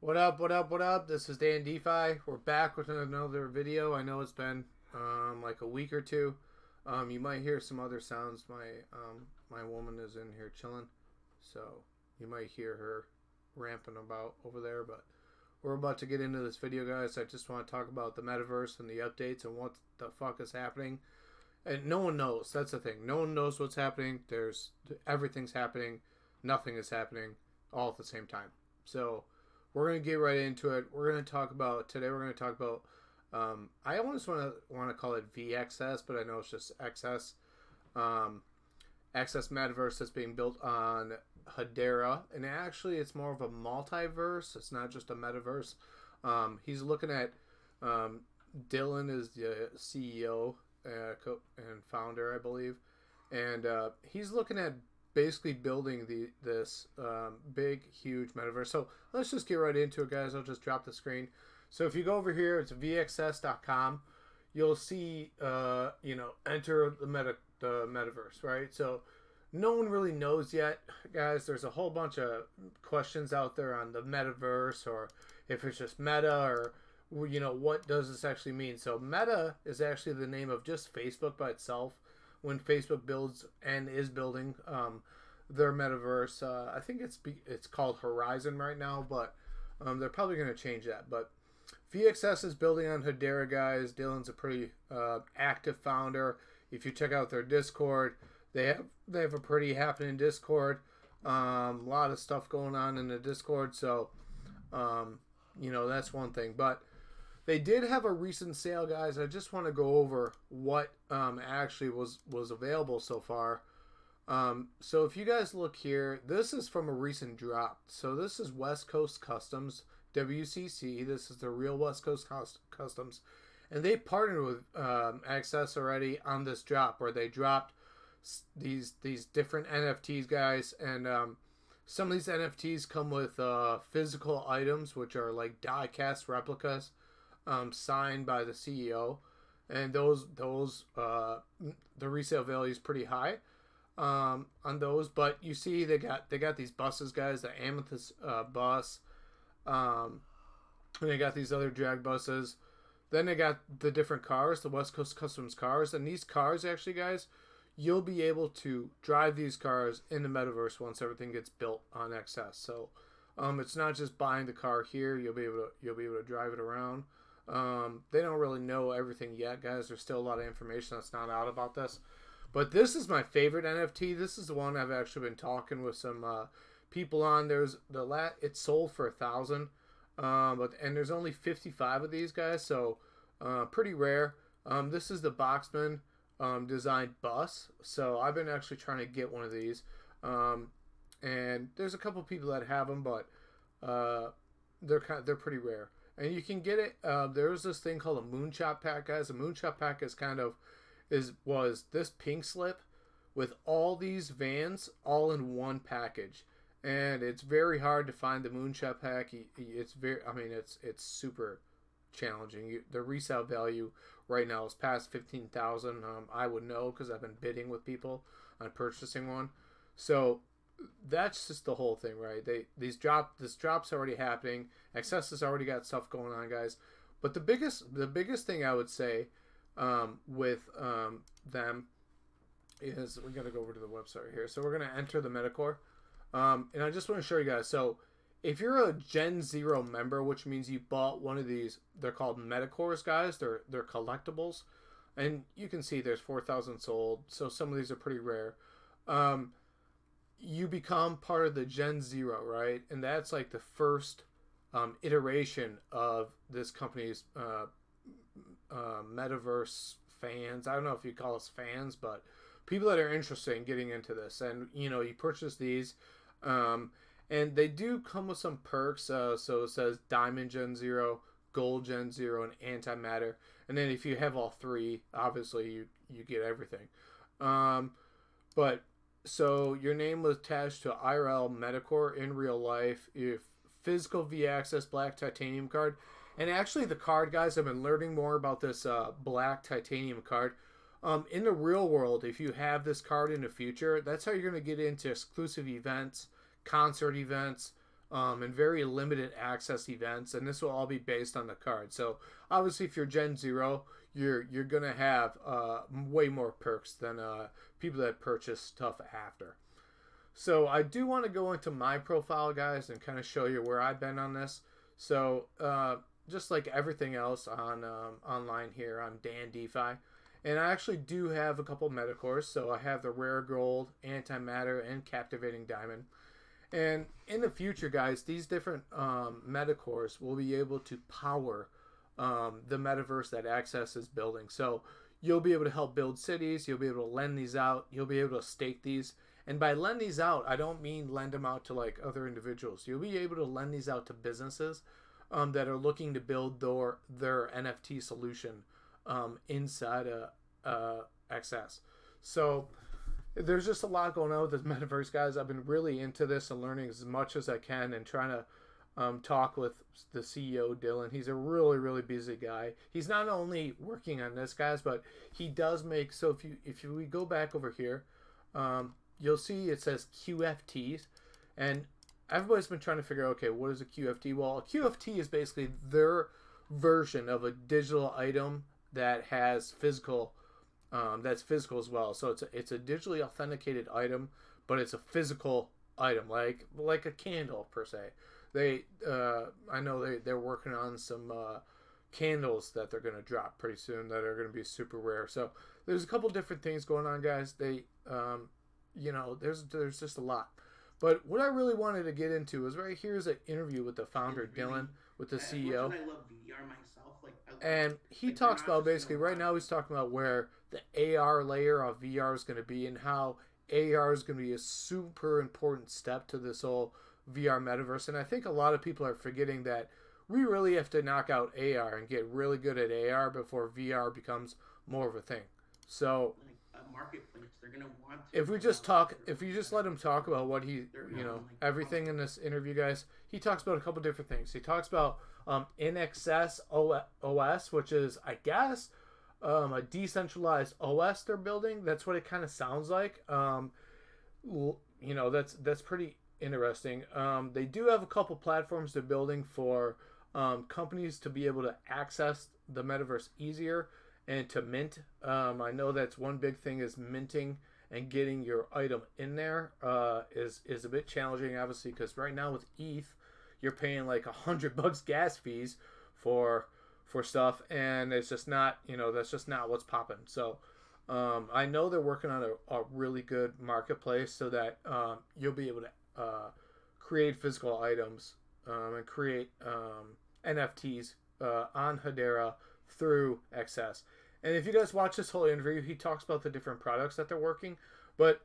What up, what up, what up? This is Dan DeFi. We're back with another video. I know it's been like a week or two. You might hear some other sounds. My woman is in here chilling, so you might hear her ramping about over there. But we're about to get into this video, guys. I just want to talk about the metaverse and the updates and what the fuck is happening. And no one knows. That's the thing. No one knows what's happening. Everything's happening. Nothing is happening all at the same time. So we're going to get right into it. We're going to talk about I almost want to call it VCCESS, but I know it's just XS. XS Metaverse that's being built on Hedera, and actually it's more of a multiverse. It's not just a metaverse. He's looking at Dylan is the CEO and founder, I believe, and he's looking at basically building this big, huge metaverse. So let's just get right into it, guys. I'll just drop the screen. So if you go over here, it's vxs.com. You'll see, enter the metaverse, right? So no one really knows yet, guys. There's a whole bunch of questions out there on the metaverse, or if it's just meta, or what does this actually mean? So Meta is actually the name of just Facebook by itself. When Facebook builds and is building their metaverse, I think it's called Horizon right now, but they're probably going to change that. But VCCESS is building on Hedera, guys. Dylan's a pretty active founder. If you check out their Discord, they have a pretty happening Discord. A lot of stuff going on in the Discord, so that's one thing. But they did have a recent sale, guys. I just want to go over what actually was available so far. So if you guys look here, this is from a recent drop. So this is West Coast Customs, WCC. This is the real West Coast Customs. And they partnered with Access already on this drop, where they dropped these different NFTs, guys. And some of these NFTs come with physical items, which are like die-cast replicas. Signed by the CEO, and those the resale value is pretty high on those. But you see, they got these buses, guys, the Amethyst bus, and they got these other drag buses. Then they got the different cars, the West Coast Customs cars, and these cars, actually, guys, you'll be able to drive these cars in the metaverse once everything gets built on XS. So it's not just buying the car here; you'll be able to drive it around. They don't really know everything yet, guys. There's still a lot of information that's not out about this. But this is my favorite NFT. This is the one I've actually been talking with some people on. It's sold for 1,000, and there's only 55 of these, guys, so pretty rare. This is the Boxman designed bus. So I've been actually trying to get one of these, and there's a couple people that have them, but they're pretty rare. And you can get it. There's this thing called a Moonshot Pack, guys. A Moonshot Pack was this pink slip with all these vans all in one package, and it's very hard to find the Moonshot Pack. It's super challenging. The resale value right now is past 15,000. I would know because I've been bidding with people on purchasing one. So that's just the whole thing, right? This drop's already happening. XS has already got stuff going on, guys. But the biggest thing I would say with them is, we got to go over to the website here. So we're gonna enter the Metacore, and I just want to show you guys. So if you're a Gen Zero member, which means you bought one of these, they're called Metacores, guys. They're collectibles, and you can see there's 4,000 sold. So some of these are pretty rare. You become part of the Gen Zero, right? And that's like the first iteration of this company's metaverse fans. I don't know if you call us fans, but people that are interested in getting into this. And you purchase these, and they do come with some perks. So it says Diamond Gen Zero, Gold Gen Zero, and Antimatter. And then if you have all three, obviously you get everything. But so your name was attached to IRL Metacore in real life. Your physical VCCESS black titanium card. And actually the card, guys, I've been learning more about this black titanium card. In the real world, if you have this card in the future, that's how you're going to get into exclusive events, concert events, and very limited access events, and this will all be based on the card. So obviously, if you're Gen Zero, you're gonna have way more perks than people that purchase stuff after. So I do want to go into my profile, guys, and kind of show you where I've been on this. So just like everything else on online here, I'm Dan DeFi. And I actually do have a couple Metacores. So I have the Rare Gold, Antimatter, and Captivating Diamond. And in the future, guys, these different Metacores will be able to power the metaverse that Access is building. So you'll be able to help build cities. You'll be able to lend these out. You'll be able to stake these. And by lend these out, I don't mean lend them out to like other individuals. You'll be able to lend these out to businesses that are looking to build their NFT solution inside XS. So there's just a lot going on with this metaverse, guys. I've been really into this and learning as much as I can and trying to talk with the CEO, Dylan. He's a really, really busy guy. He's not only working on this, guys, but he does make, so if we go back over here, you'll see it says QFTs, and everybody's been trying to figure out, okay, what is a QFT? Well, a QFT is basically their version of a digital item that has physical, that's physical as well. So it's a digitally authenticated item, but it's a physical item, like a candle per se. I know they're working on some candles that they're going to drop pretty soon that are going to be super rare. So there's a couple different things going on, guys. There's just a lot. But what I really wanted to get into is right here's an interview with the founder, Dylan, with the CEO. I love VR myself. And he talks about basically right now he's talking about where the AR layer of VR is going to be and how AR is going to be a super important step to this whole VR metaverse. And I think a lot of people are forgetting that we really have to knock out AR and get really good at AR before VR becomes more of a thing. So marketplace, they're gonna want to, if you just let him talk about what he everything in this interview, guys, he talks about a couple different things. He talks about NXS OS, which is, I guess, a decentralized OS they're building. That's what it kind of sounds like. That's pretty interesting. They do have a couple platforms they're building for companies to be able to access the metaverse easier and to mint. I know that's one big thing is minting and getting your item in there is a bit challenging, obviously, because right now with ETH, you're paying like $100 gas fees for stuff, and it's just not, that's just not what's popping. So I know they're working on a really good marketplace so that you'll be able to create physical items and create NFTs on Hedera through XS. And if you guys watch this whole interview, he talks about the different products that they're working. But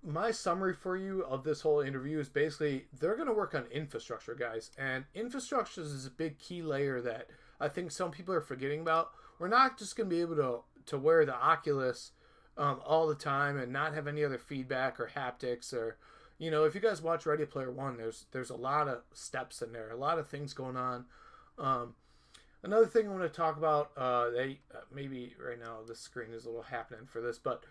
my summary for you of this whole interview is basically they're going to work on infrastructure, guys. And infrastructure is a big key layer that I think some people are forgetting about. We're not just going to be able to wear the Oculus all the time and not have any other feedback or haptics or, if you guys watch Ready Player One, there's a lot of steps in there, a lot of things going on. Another thing I want to talk about, maybe right now the screen is a little happening for this, but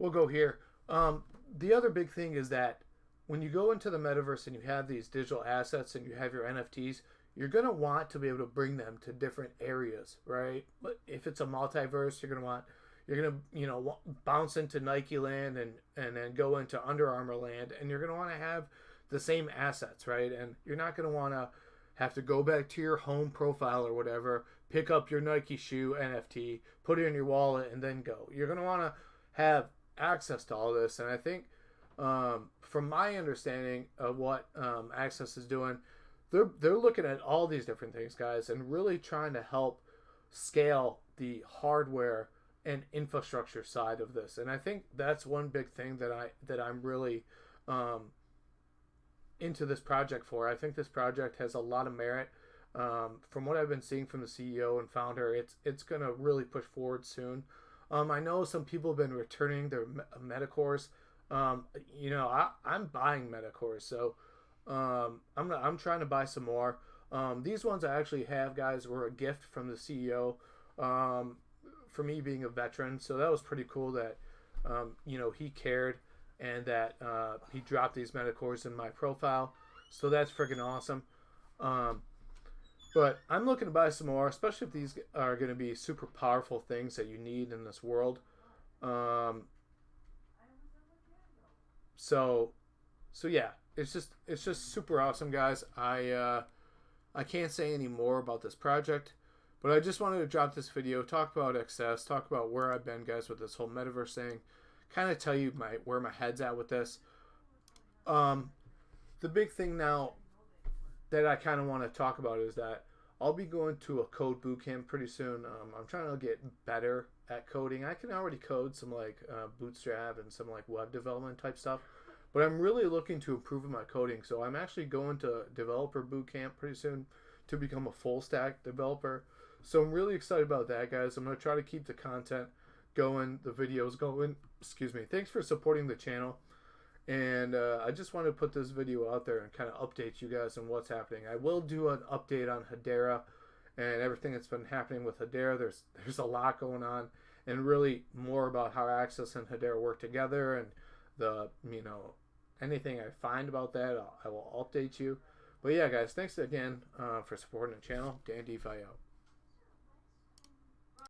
we'll go here. The other big thing is that when you go into the metaverse and you have these digital assets and you have your NFTs, you're going to want to be able to bring them to different areas, right? But if it's a multiverse, you're going to bounce into Nike land and then go into Under Armour land, and you're going to want to have the same assets, right? And you're not going to want to have to go back to your home profile or whatever, pick up your Nike shoe NFT, put it in your wallet, and then go. You're going to want to have access to all this. And I think from my understanding of what Access is doing, they're looking at all these different things, guys, and really trying to help scale the hardware and infrastructure side of this. And I think that's one big thing that I'm really into this project for. I think this project has a lot of merit. From what I've been seeing from the CEO and founder, it's going to really push forward soon. I know some people have been returning their Metacores. I'm buying Metacores, so I'm trying to buy some more. These ones I actually have, guys, were a gift from the CEO for me being a veteran, so that was pretty cool that he cared and that he dropped these Metacores in my profile. So that's freaking awesome. Um, but I'm looking to buy some more, especially if these are going to be super powerful things that you need in this world. Um, so so yeah, it's just super awesome, guys. I can't say any more about this project, but I just wanted to drop this video, talk about XS, talk about where I've been, guys, with this whole metaverse thing, kind of tell you where my head's at with this. Um, the big thing now that I kind of want to talk about is that I'll be going to a code boot camp pretty soon. I'm trying to get better at coding. I can already code some like Bootstrap and some like web development type stuff, but I'm really looking to improve in my coding. So I'm actually going to developer boot camp pretty soon to become a full stack developer. So I'm really excited about that, guys. I'm going to try to keep the content going, the videos going. Excuse me. Thanks for supporting the channel. And I just want to put this video out there and kind of update you guys on what's happening. I will do an update on Hedera and everything that's been happening with Hedera. There's a lot going on, and really more about how Access and Hedera work together, and the anything I find about that, I will update you. But yeah, guys, thanks again for supporting the channel. Dan DeFi out.